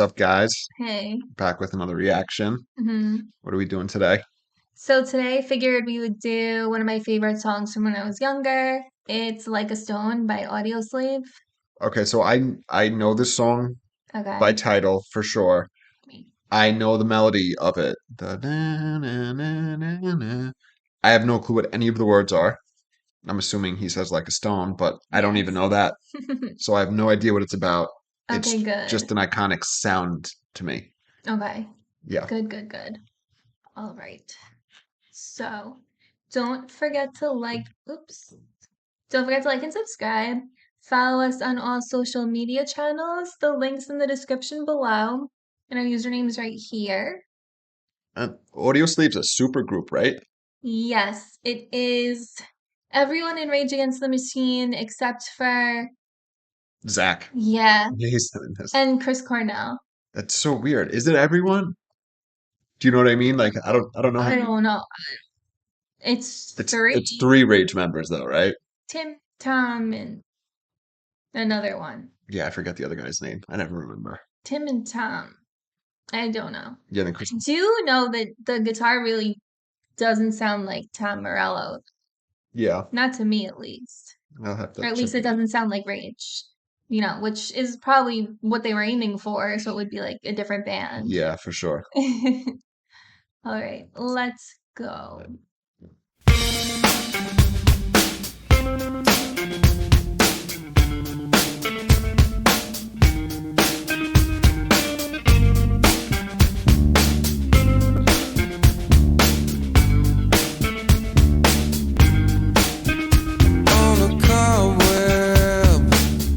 up, guys? Hey. Back with another reaction. hmm What are we doing today? So today I figured we would do one of my favorite songs from when I was younger. It's Like a Stone by Audioslave. Okay, so I know this song by Okay. title for sure. I know the melody of it. The na, na, na, na, na. I have no clue what any of the words are. I'm assuming he says like a stone, but I don't even Yes. know that. So I have no idea what it's about. Okay, It's just good. an iconic sound to me. Okay. Yeah. Good. All right. So don't forget to oops. Don't forget to like and subscribe. Follow us on all social media channels. The link's in the description below. And our username's right here. Audioslave's a super group, right? Yes, it is everyone in Rage Against the Machine except for, Zach. yeah, Yeah, he's doing this. and Chris Cornell. That's so weird. Is it everyone? Do you know what I mean? Like I don't know how I many. don't know. It's It's three. three Rage members though, right? Tim, Tom, and another one. Yeah, I forget the other guy's name. I never remember. Tim and Tom. I don't know. Yeah, then I Chris. do know that the guitar really doesn't sound like Tom Morello. Yeah, Not to me, at least. I'll have to Or at check least it it. doesn't sound like Rage. Which is probably what they were aiming for, so it would be like a different band. Yeah, for sure. All right, let's go. On a cobweb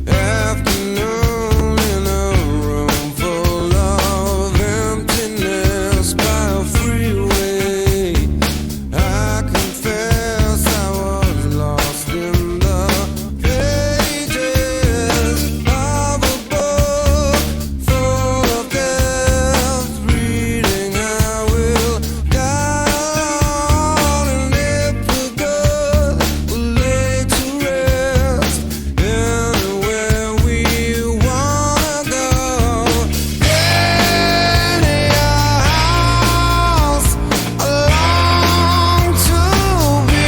afternoon in a room full of emptiness by a freeway, I confess I was lost in the pages of a book full of death, reading I will die on, and if the good will lay to rest anywhere we wanna go. Any house I long to be,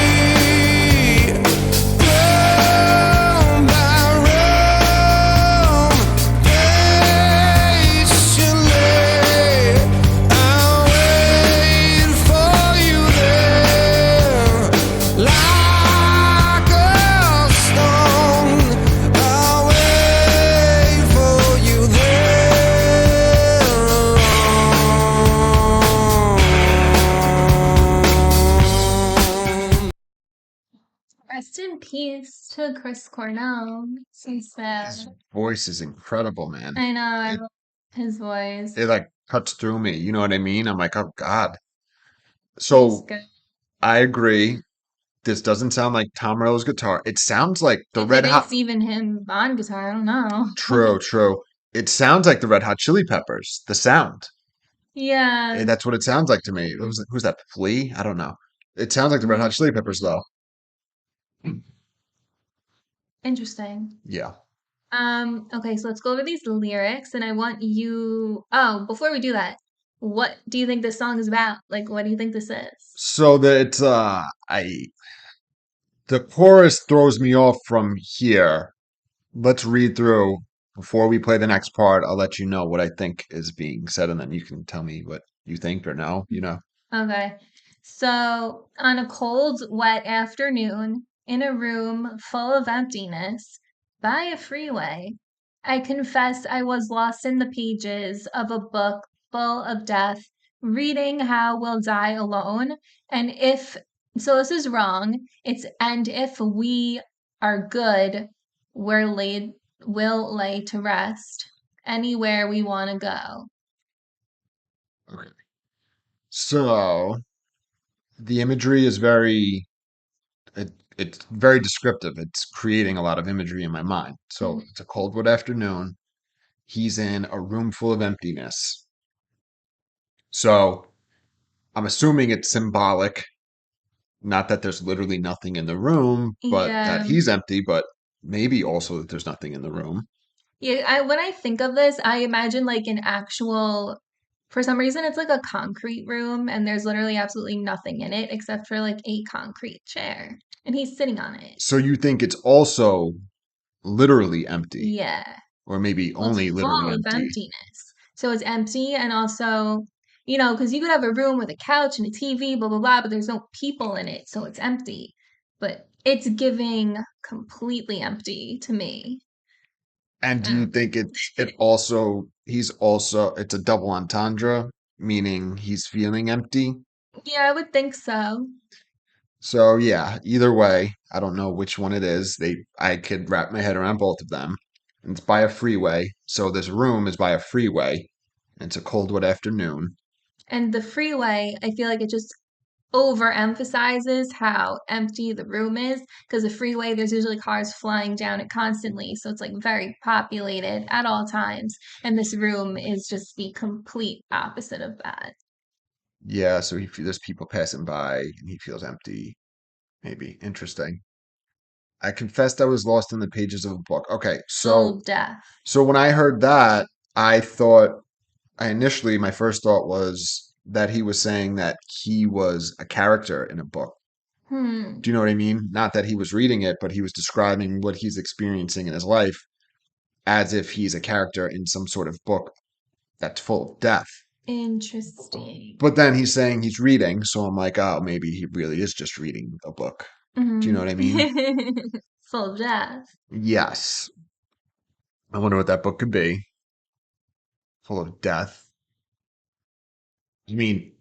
room by room, patiently I'll wait for you there, like a stone. I'll wait for you there alone. Rest in peace to Chris Cornell. So His sad. voice is incredible, man. I know, I It love his voice. it like cuts through me. You know what I mean? I'm like, oh God. He's So good. I agree. This doesn't sound like Tom Morello's guitar. It sounds like the If Red it Hot. is even him on guitar, I don't know. True, true. It sounds like the Red Hot Chili Peppers. The sound. Yeah, That's what it sounds like to me. Who's that? Flea? I don't know. It sounds like the Red Hot Chili Peppers, though. interesting. Yeah. Okay, so let's go over these lyrics, and I want before we do that, what do you think this song is about? Like, what do you think this is? So that I the chorus throws me off from here. Let's read through before we play the next part. I'll let you know what I think is being said, and then you can tell me what you think or no. Okay. So, on a cold, wet afternoon, in a room full of emptiness, by a freeway, I confess I was lost in the pages of a book full of death, reading how we'll die alone. And if, so this is wrong, and if we are good, we'll lay to rest anywhere we want to go. Okay. So the imagery is it's very descriptive. It's creating a lot of imagery in my mind. So Mhm. it's a cold wood afternoon. He's in a room full of emptiness. So I'm assuming it's symbolic, not that there's literally nothing in the room, but that Yeah. he's empty, but maybe also that there's nothing in the room. Yeah, when I think of this, I imagine like an actual, for some reason, it's like a concrete room and there's literally absolutely nothing in it except for like a concrete chair. And he's sitting on it. So you think it's also literally empty, Yeah. or maybe Well, it's only literally full of empty. emptiness. So it's empty and also, because you could have a room with a couch and a TV, blah, blah, blah, but there's no people in it. So it's empty. But it's giving completely empty to me. And do you Um, think it's a double entendre, meaning he's feeling empty? yeah, I would think so. So yeah, either way, I don't know which one it is. I could wrap my head around both of them. And it's by a freeway. So this room is by a freeway. And it's a cold wet afternoon. And the freeway, I feel like it just overemphasizes how empty the room is because the freeway, there's usually cars flying down it constantly. So it's like very populated at all times. And this room is just the complete opposite of that. Yeah, so there's people passing by and he feels empty. Maybe. Interesting. I confessed I was lost in the pages of a book. Okay, Full death. so when I heard that, I thought my first thought was that he was saying that he was a character in a book. Do Hmm. you know what I mean? Not that he was reading it, but he was describing what he's experiencing in his life as if he's a character in some sort of book that's full of death. Interesting. But then he's saying he's reading, so I'm like, oh, maybe he really is just reading a book. Do you know Hmm. what I mean? Full death. Yes. I wonder what that book could be. Full of death. I mean,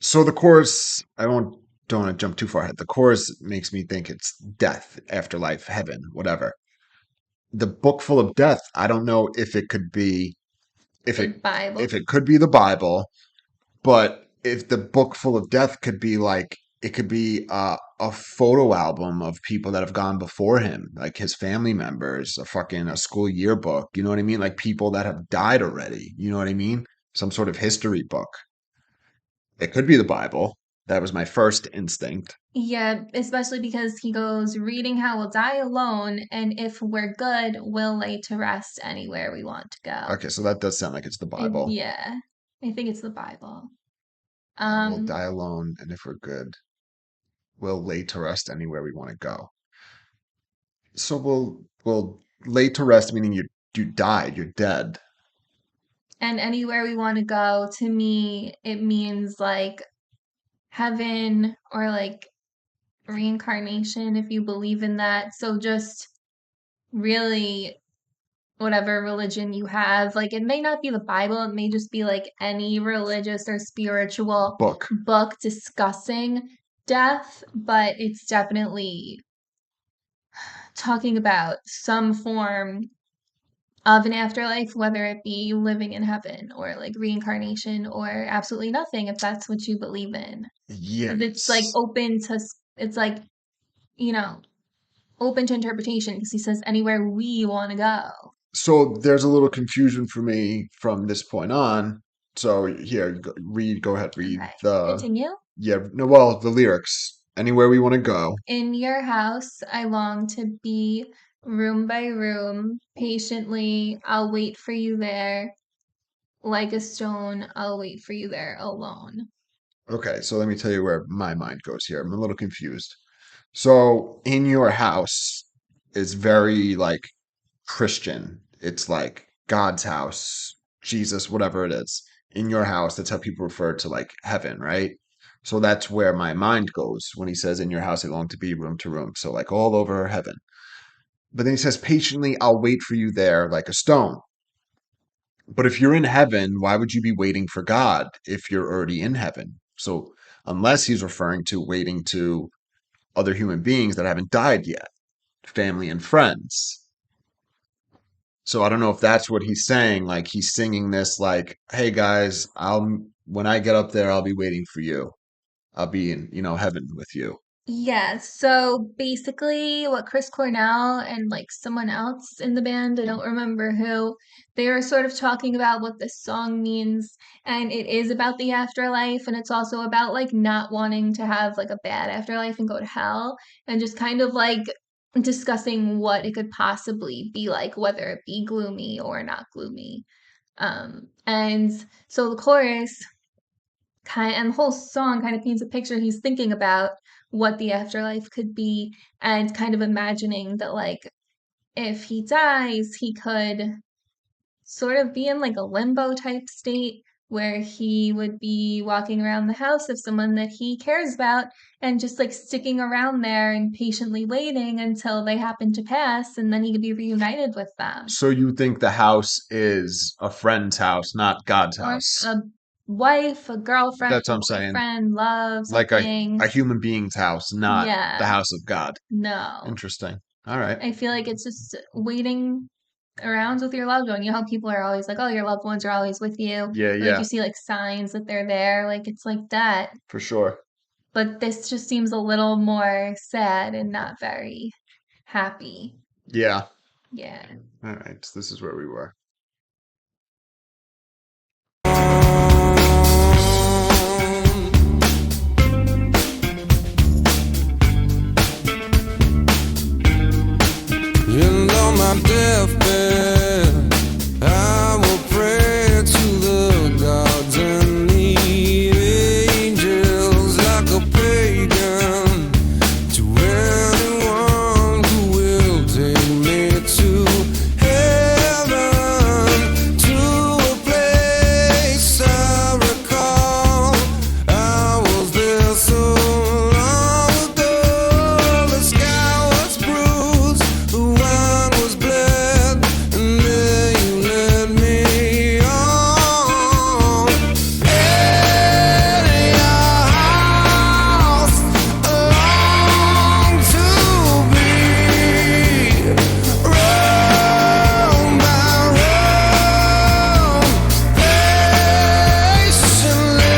so the chorus, don't want to jump too far ahead. The chorus makes me think it's death, afterlife, heaven, whatever. The book full of death, I don't know if it could be if The it Bible. if it could be the Bible, but if the book full of death could be like it could be a photo album of people that have gone before him, like his family members, a school yearbook, you know what I mean? Like people that have died already, you know what I mean? Some sort of history book. It could be the Bible. That was my first instinct. Yeah, especially because he goes, reading how we'll die alone, and if we're good, we'll lay to rest anywhere we want to go. Okay, so that does sound like it's the Bible. Yeah, I think it's the Bible. And we'll Um, die alone, and if we're good, we'll lay to rest anywhere we want to go. So we'll lay to rest, meaning you died, you're dead. and anywhere we want to go, to me, it means like heaven or like reincarnation, if you believe in that. So just really whatever religion you have. Like it may not be the Bible, it may just be like any religious or spiritual Book. book discussing death, but it's definitely talking about some form of an afterlife, whether it be living in heaven or like reincarnation or absolutely nothing if that's what you believe in. It's like Yes. open to, it's like, you know, open to interpretation because he says anywhere we want to go. So there's a little confusion for me from this point on. So here, go ahead, read Okay, the, continue. yeah, no, well, the lyrics. Anywhere we want to go. In your house, I long to be room by room. Patiently, I'll wait for you there. Like a stone, I'll wait for you there alone. Okay, so let me tell you where my mind goes here. I'm a little confused. So in your house is very like Christian. It's like God's house, Jesus, whatever it is. In your house, that's how people refer to like heaven, right? So that's where my mind goes when he says, in your house, I long to be room to room. So like all over heaven. But then he says, patiently, I'll wait for you there like a stone. But if you're in heaven, why would you be waiting for God if you're already in heaven? So unless he's referring to waiting to other human beings that haven't died yet, family and friends. So I don't know if that's what he's saying. Like he's singing this, like, "Hey guys, when I get up there, I'll be waiting for you. I'll be in, heaven with you." Yeah, so basically what Chris Cornell and like someone else in the band, I don't remember who, they were sort of talking about what this song means. And it is about the afterlife, and it's also about like not wanting to have like a bad afterlife and go to hell, and just kind of like discussing what it could possibly be like, whether it be gloomy or not gloomy. And so the chorus and the whole song kind of paints a picture. He's thinking about what the afterlife could be and kind of imagining that, like, if he dies, he could sort of be in like a limbo type state where he would be walking around the house of someone that he cares about and just like sticking around there and patiently waiting until they happen to pass, and then he could be reunited with them. So you think the house is a friend's house, not God's Or house? a wife, a girlfriend, That's what I'm saying. boyfriend, love, Like something. a human being's house, not the Yeah, house of God. no. Interesting. All right. I feel like it's just waiting around with your loved one. You know how people are always like, oh, your loved ones are always with you. Yeah, Or, like, yeah, you see like signs that they're there. Like it's like that. for sure. But this just seems a little more sad and not very happy. Yeah. Yeah. All right. So this is where we were. And on my deathbed, I will pray to the gods and the angels like a pagan, to anyone who will take me to heaven, to a place I recall. I was there so long ago. The sky was bruised, the wine was bled, and there you led me on. In your house, I long to be, room by room, patiently.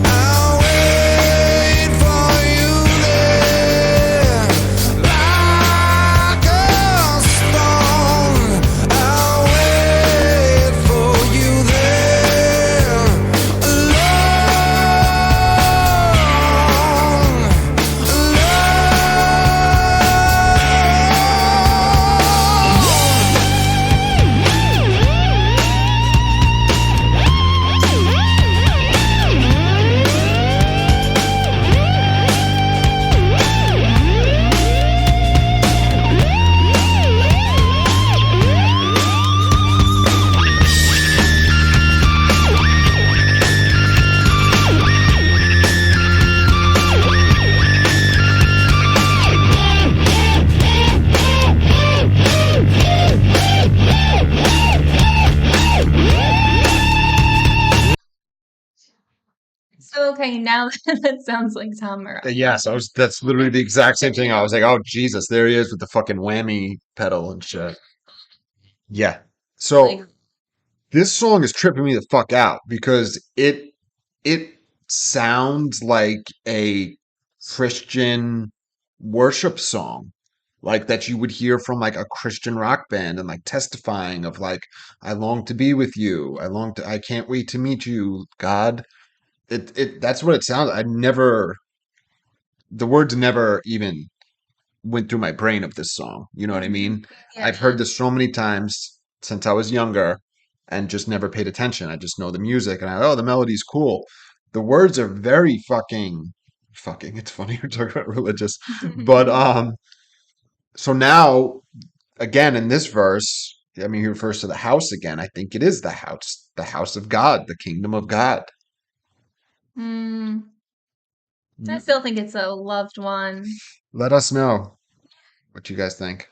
I'll wait for you there, like a stone. I'll wait for you there, So okay, now that sounds like Tom Morello. Yes, that's literally the exact same thing. I was like, oh Jesus, there he is with the fucking whammy pedal and shit. Yeah. Like, So this song is tripping me the fuck out because it sounds like a Christian worship song, like that you would hear from like a Christian rock band and like testifying of like, I long to be with you. I can't wait to meet you, God. That's what it sounds. The words never even went through my brain of this song. You know what I mean? yeah. I've heard this so many times since I was younger and just never paid attention. I just know the music and oh, the melody's cool. The words are very fucking. It's funny we're talking about religious, but so now again in this verse, I mean, he refers to the house again. I think it is the house of God, the kingdom of God. Hmm. I You- still think it's a loved one. Let us know what you guys think.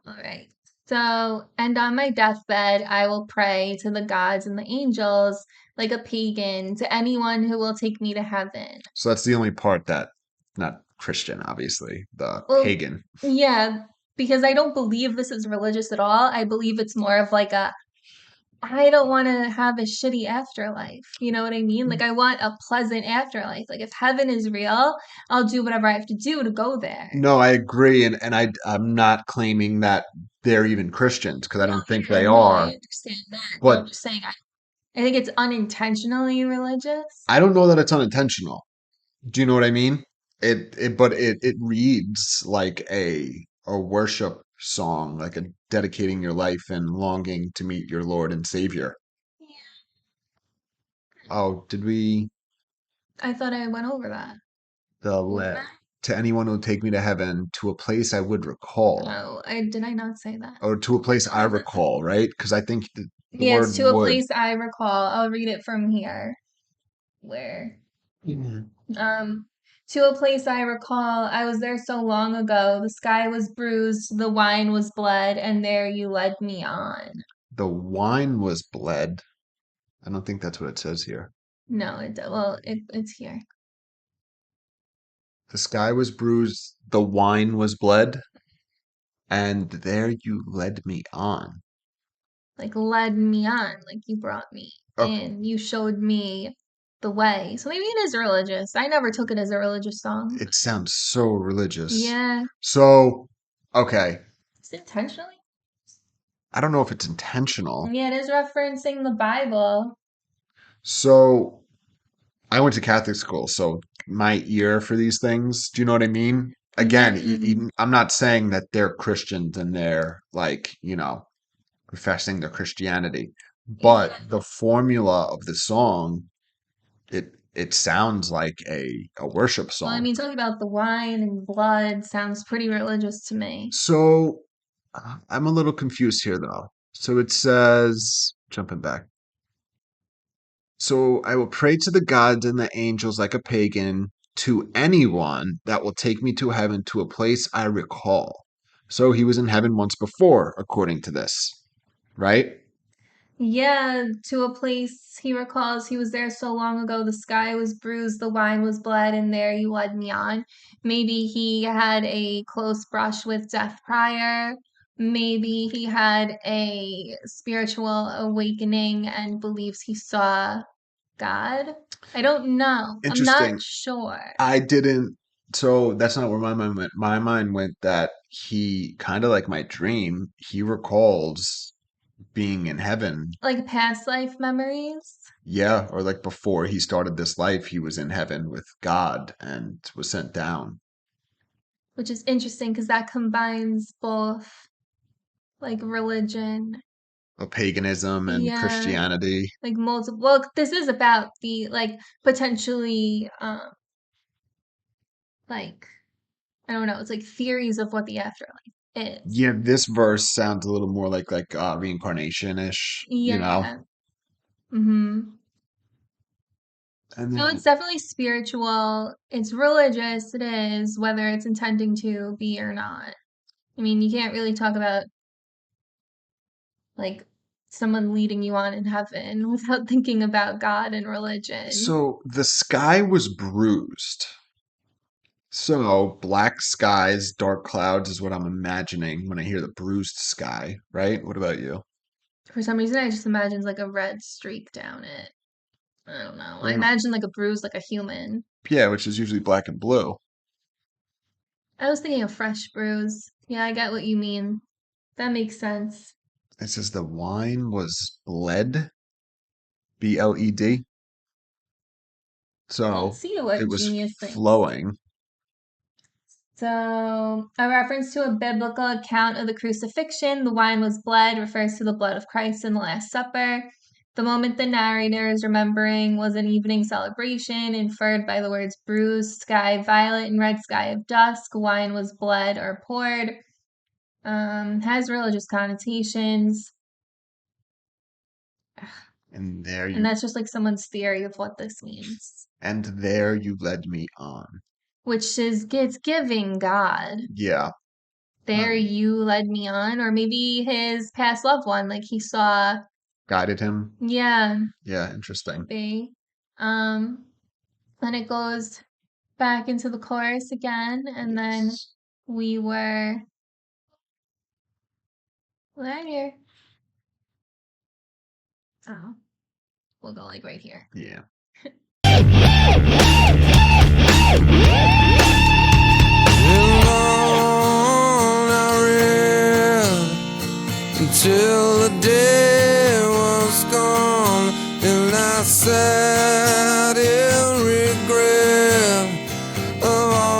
All right. So, and on my deathbed, I will pray to the gods and the angels like a pagan, to anyone who will take me to heaven. So that's the only part that not Christian, obviously, the Well, pagan. yeah, because I don't believe this is religious at all. I believe it's more of like a, I don't want to have a shitty afterlife. You know what I mean? Like, I want a pleasant afterlife. Like, if heaven is real, I'll do whatever I have to do to go there. No, I agree, and I'm not claiming that they're even Christians because I No, don't think yeah, they no, I are. understand that. No, I'm But just saying, I think it's unintentionally religious. I don't know that it's unintentional. Do you know what I mean? It reads like a worship song, like a dedicating your life and longing to meet your Lord and Savior. Oh, did we I thought I went over that. the Didn't let I? to anyone who'll take me to heaven to a place I would recall, Oh, did I not say that? or to a place I recall, right? Because I think the Yes, word to a would. place I recall. I'll read it from here. Where? Mhm. Um, to a place I recall. I was there so long ago. The sky was bruised, the wine was bled, and there you led me on. The wine was bled. I don't think that's what it says here. No, it's here. The sky was bruised, the wine was bled, and there you led me on. Like led me on, like you brought me Oh, in. You showed me the way. So maybe it is religious. I never took it as a religious song. it sounds so religious. Yeah. So, okay, Is it intentionally? I don't know if it's intentional. Yeah, it is referencing the Bible. So, I went to Catholic school, so my ear for these things, do you know what I mean? Again, Mm-hmm. I'm not saying that they're Christians and they're like, professing their Christianity, Yeah. but the formula of the song, it sounds like a worship Well, I song. mean, talking about the wine and blood sounds pretty religious to me. So I'm a little confused here though. So it says, jumping back. So I will pray to the gods and the angels like a pagan, to anyone that will take me to heaven to a place I recall. So he was in heaven once before, according to this, right? Yeah, to a place he recalls he was there so long ago. The sky was bruised, the wine was bled, and there you led me on. Maybe he had a close brush with death prior. Maybe he had a spiritual awakening and believes he saw God. I don't know. I'm not Interesting. sure. I didn't. So that's not where my mind went. My mind went that he kind of like my dream. He recalls being in heaven. Like past life memories, Yeah, or like before he started this life, he was in heaven with God and was sent down. which is interesting because that combines both like religion. Of paganism and Yeah, Christianity. like multiple. Well, this is about the like potentially, like I don't know. It's like theories of what the afterlife is. Yeah, this verse sounds a little more like reincarnation-ish, Yeah. Mm-hmm. And So it's then definitely spiritual. It's religious. It is, whether it's intending to be or not. I mean, you can't really talk about like someone leading you on in heaven without thinking about God and religion. so the sky was bruised. So black skies, dark clouds is what I'm imagining when I hear the bruised sky, right? What about you? For some reason, I just imagined like a red streak down it. I don't know. I Well, imagine like a bruise, like a human. yeah, which is usually black and blue. I was thinking of fresh bruise. Yeah, I get what you mean. That makes sense. It says the wine was bled, BLED. Let's So see it what was genius thinks. flowing. So, a reference to a biblical account of the crucifixion, the wine was blood, refers to the blood of Christ in the Last Supper. The moment the narrator is remembering was an evening celebration, inferred by the words bruised, sky violet, and red sky of dusk. Wine was bled or poured. Has religious connotations. And there And you that's just like someone's theory of what this means, and there you led me on. which is it's giving God. Yeah. There Um, you led me on, or maybe his past loved one, like he saw, guided him. yeah, Yeah, interesting. they, um, then it goes back into the chorus again, and then Yes. we were right here. Oh, we'll go like right here. Yeah. And on I ran until the day was gone, and I sat in regret of all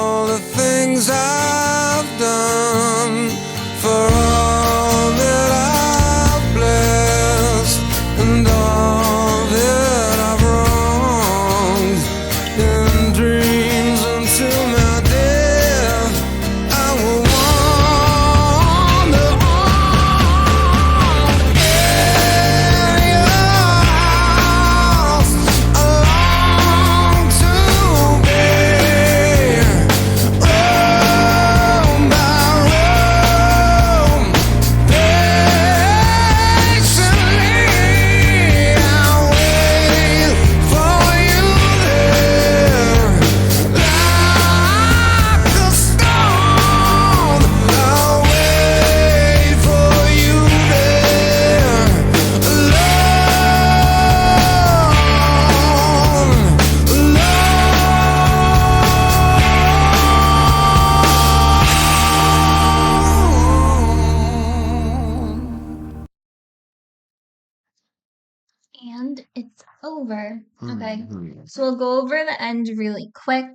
And it's over. Okay. Mhm. So we'll go over the end really quick.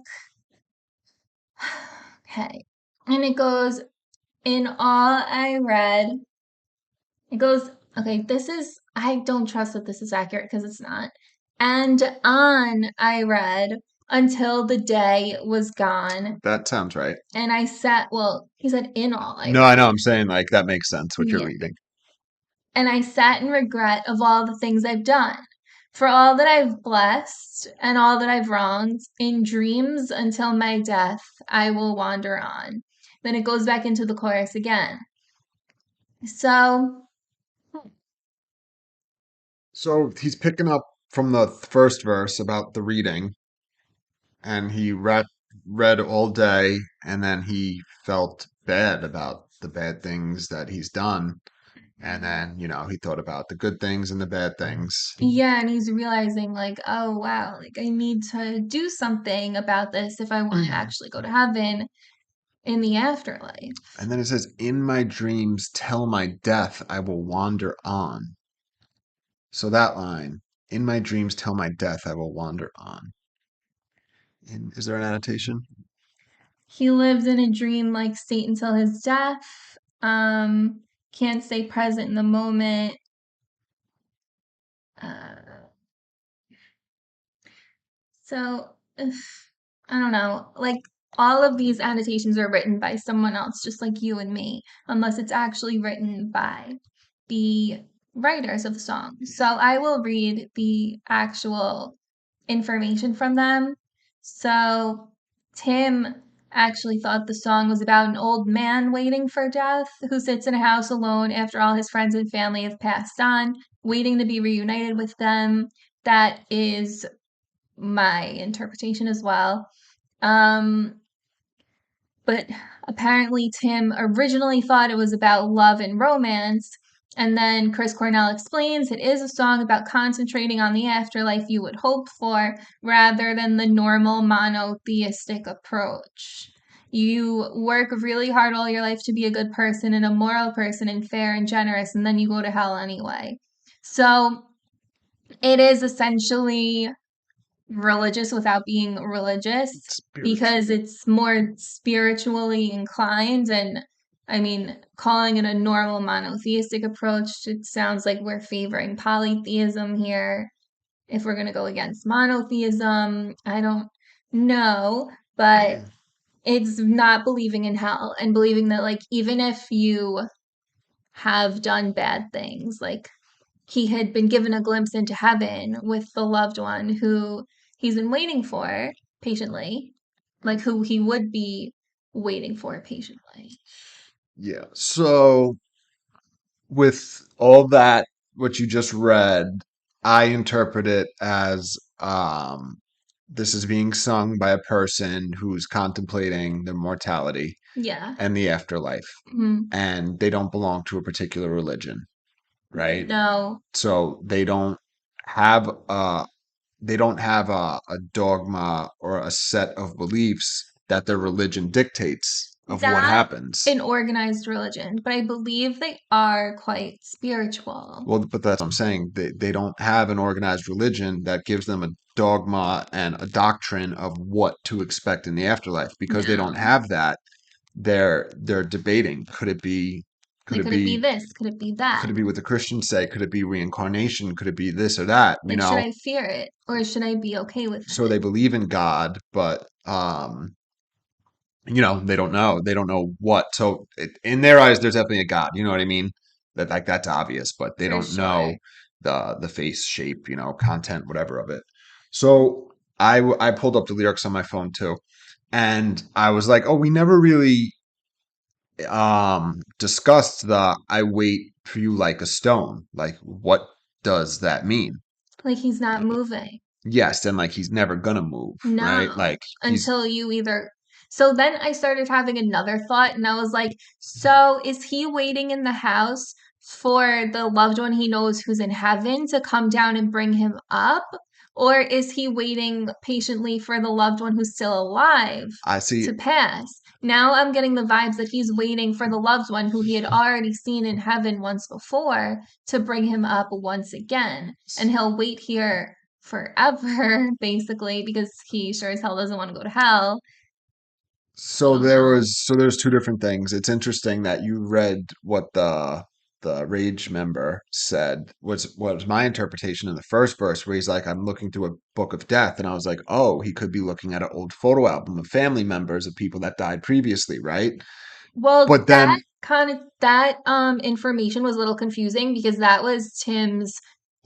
Okay. And it goes, in all I read, it goes, okay, I don't trust that this is accurate because it's not. And on I read until the day was gone. That sounds right. And I sat, well, he said, in all I No, I read. know. I'm saying like that makes sense what you're Yeah. reading. And I sat in regret of all the things I've done. For all that I've blessed and all that I've wronged, in dreams until my death, I will wander on. Then it goes back into the chorus again. So, So he's picking up from the first verse about the reading, and he read all day, and then he felt bad about the bad things that he's done. And then, he thought about the good things and the bad things. yeah, and he's realizing, like, oh, wow, like, I need to do something about this if I want to actually go to heaven in the afterlife. And then it says, in my dreams, till my death, I will wander on. So that line, in my dreams, till my death, I will wander on. Is there an annotation? He lived in a dream-like state until his death. Can't stay present in the moment. So, I don't know. Like, all of these annotations are written by someone else, just like you and me, unless it's actually written by the writers of the song. So I will read the actual information from them. So Tim actually thought the song was about an old man waiting for death who sits in a house alone after all his friends and family have passed on, waiting to be reunited with them. That is my interpretation as well. But apparently Tim originally thought it was about love and romance. And then Chris Cornell explains it is a song about concentrating on the afterlife you would hope for rather than the normal monotheistic approach. You work really hard all your life to be a good person and a moral person and fair and generous, and then you go to hell anyway. So it is essentially religious without being religious because it's more spiritually inclined. And I mean, calling it a normal monotheistic approach, it sounds like we're favoring polytheism here. If we're going to go against monotheism, I don't know, but it's not believing in hell and believing that, like, even if you have done bad things, like he had been given a glimpse into heaven with the loved one who he's been waiting for patiently, like who he would be waiting for patiently. Yeah. So with all that, what you just read, I interpret it as this is being sung by a person who's contemplating their mortality Yeah. and the afterlife, Mhm. and they don't belong to a particular religion, right? No, So have a they don't have a dogma or a set of beliefs that their religion dictates of what not happens. an organized religion, but I believe they are quite spiritual. Well, but that's what I'm saying. They don't have an organized religion that gives them a dogma and a doctrine of what to expect in the afterlife. Because they don't No. have that, they're debating. Could it be Like, could it be this? Could it be that? could it be what the Christians say? Could it be reincarnation? Could it be this or that? Like, should I fear it or should I be okay with So it? they believe in God, but they don't know. They don't know what. So in their eyes, there's definitely a God. You know what I mean? That's obvious, but they For don't know sure. the face shape, content, whatever of it. So I pulled up the lyrics on my phone too, and I was like, oh, we never really discussed the "I wait for you like a stone." Like, what does that mean? Like, he's not moving. Yes, and like he's never gonna move, right? No, Like he's until you either. So then I started having another thought, and I was like, so is he waiting in the house for the loved one he knows who's in heaven to come down and bring him up? Or is he waiting patiently for the loved one who's still alive I see. to pass? Now I'm getting the vibes that he's waiting for the loved one who he had already seen in heaven once before to bring him up once again. And he'll wait here forever, basically, because he sure as hell doesn't want to go to hell. I don't know. So there's two different things. It's interesting that you read what the Rage member said was my interpretation in the first verse, where he's like, I'm looking through a book of death, and I was like, oh, he could be looking at an old photo album of family members of people that died previously, right? Well, But then that information was a little confusing because that was Tim's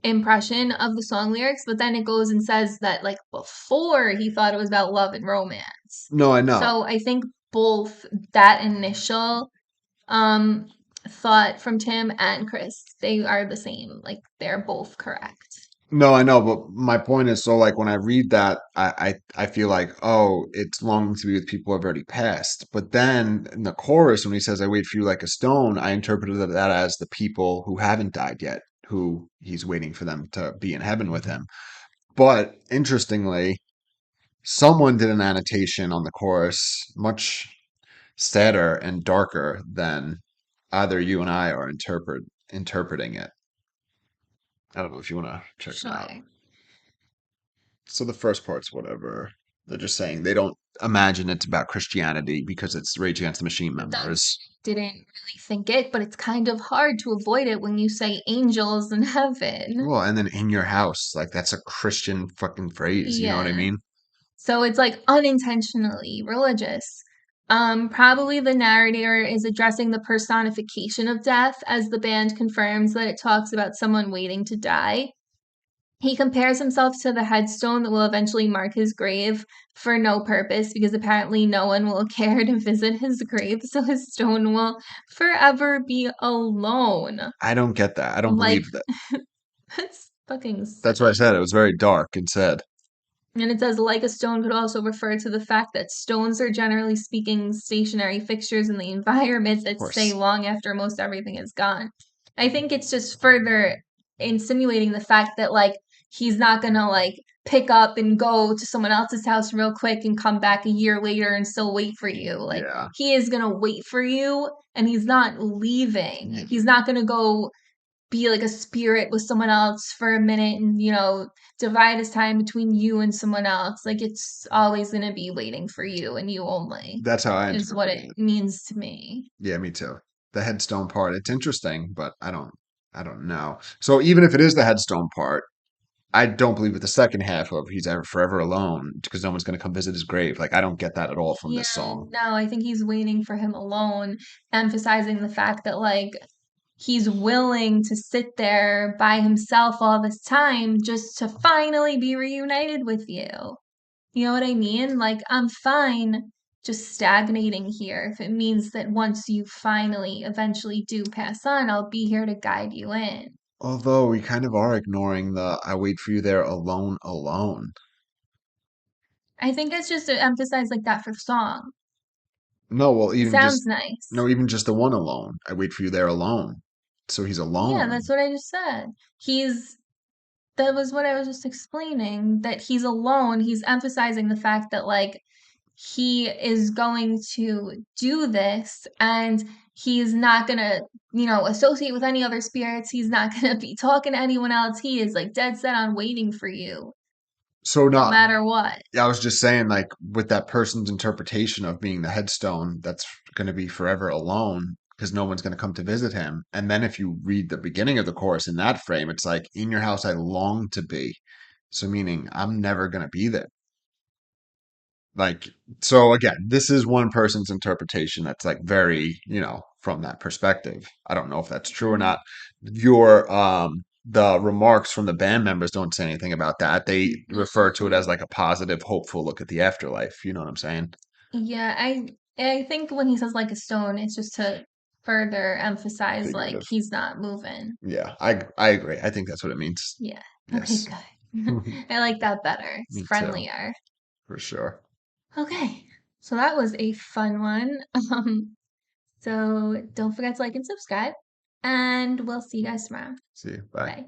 impression of the song lyrics, but then it goes and says that like before he thought it was about love and romance. no, I know. So I think both that initial um thought from Tim and Chris, they are the same. Like they're both correct. No, I know, but my point is, so like when I read that, I feel like, oh, it's longing to be with people who have already passed. But then in the chorus, when he says, I wait for you like a stone, I interpreted that as the people who haven't died yet, who he's waiting for them to be in heaven with him. But interestingly, someone did an annotation on the chorus much sadder and darker than either you and I are interpreting it. I don't know if you want to check it out. Sure. So the first part's whatever. They're just saying they don't imagine it's about Christianity because it's Rage Against the Machine That members. didn't really think it, but it's kind of hard to avoid it when you say angels in heaven. Well, and then in your house, like that's a Christian fucking phrase. You know what I Yeah. mean? So it's like unintentionally religious. Probably the narrator is addressing the personification of death as the band confirms that it talks about someone waiting to die. He compares himself to the headstone that will eventually mark his grave for no purpose because apparently no one will care to visit his grave, so his stone will forever be alone. I don't get that. I don't Like, believe that. that's fucking That's what I silly. said. It was very dark and sad. And it says, like a stone could also refer to the fact that stones are generally speaking stationary fixtures in the environment Of that stay course. long after most everything is gone. I think it's just further insinuating the fact that, like, he's not gonna, like, pick up and go to someone else's house real quick and come back a year later and still wait for you. Like, Yeah. he is gonna wait for you and he's not leaving. He's not gonna go be like a spirit with someone else for a minute and divide his time between you and someone else. Like it's always going to be waiting for you and you only That's how I is what interpreted it it. means to me. Yeah, me too. The headstone part, it's interesting, but I don't know. So even if it is the headstone part, I don't believe with the second half of he's ever forever alone because no one's going to come visit his grave. Like I don't get that at all from Yeah, this song. no, I think he's waiting for him alone, emphasizing the fact that like he's willing to sit there by himself all this time just to finally be reunited with you. You know what I mean? Like, I'm fine just stagnating here if it means that once you finally eventually do pass on, I'll be here to guide you in. Although we kind of are ignoring the I wait for you there alone, alone. I think it's just to emphasize like that for the song. No, well, It even sounds just nice. no, even just the one alone. I wait for you there alone. So he's Yeah, alone. that's what I just said. He's that was what I was just explaining, that he's alone. He's emphasizing the fact that like he is going to do this and he's not going to, associate with any other spirits. He's not going to be talking to anyone else. He is like dead set on waiting for you So no not matter what. Yeah, I was just saying, like, with that person's interpretation of being the headstone, that's going to be forever alone because no one's going to come to visit him. And then if you read the beginning of the chorus in that frame, it's like, in your house, I long to be. So, meaning I'm never going to be there. Like, so again, this is one person's interpretation that's like very, from that perspective. I don't know if that's true or Mhm. not. The remarks from the band members don't say anything about that. They refer to it as like a positive, hopeful look at the afterlife. You know what I'm saying? Yeah, I think when he says like a stone, it's just to further emphasize like Figurative. he's not moving. Yeah, I agree. I think that's what it means. Yeah. Okay, Yes. good. I like that better. It's Me too, friendlier. for sure. Okay. So that was a fun one. So don't forget to like and subscribe, and we'll see you guys tomorrow. See you. Bye. Bye.